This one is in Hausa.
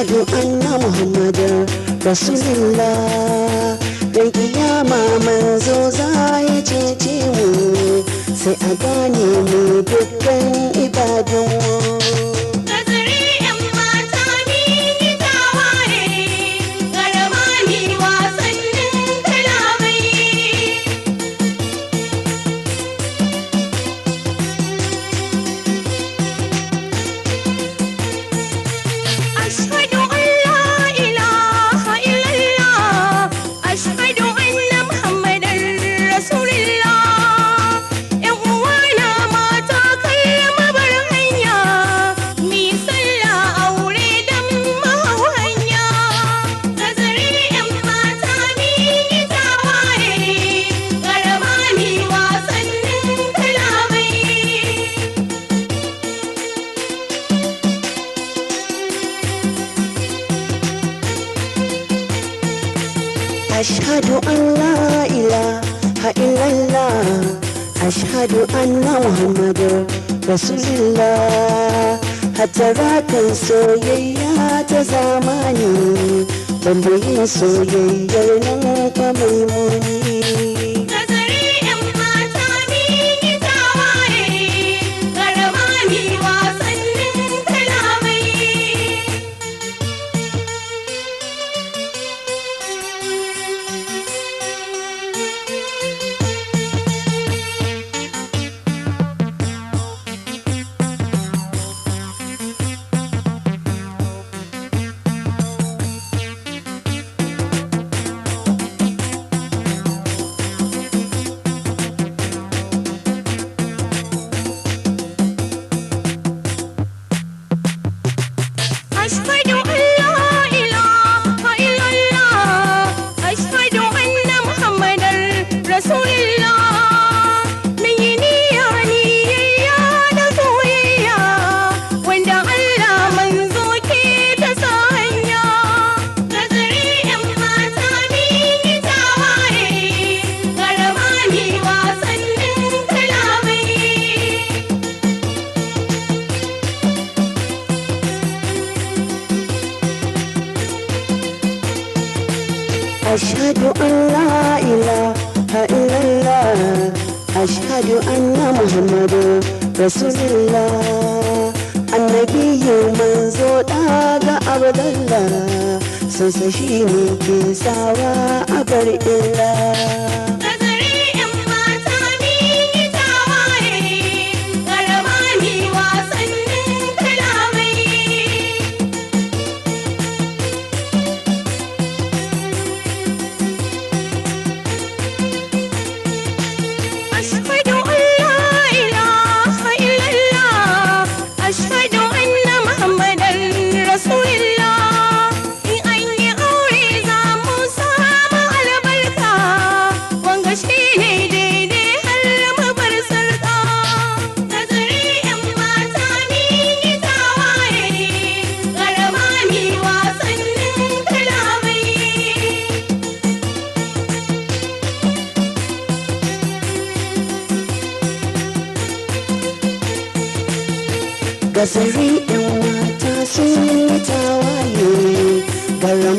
ashhadu anna muhammadar rasulullah. Dan kiyama manzo za ya cece mu, sai a gane mu dukkan ibadunmu. Ashhadu an la ilaha illallah, ashhadu anna muhammadar rasulullah. Hatara kan soyayya ta zamani, banda yin soyayyar nan fa mai muni. Ashhadu an la ilaha illallah, ashhadu anna muhammadar rasulullah. Annabiyu manzo daga abdallah, sansa shi ne ke sawa a bar illa. Gazari 'yan mata sun yi tawaye, bara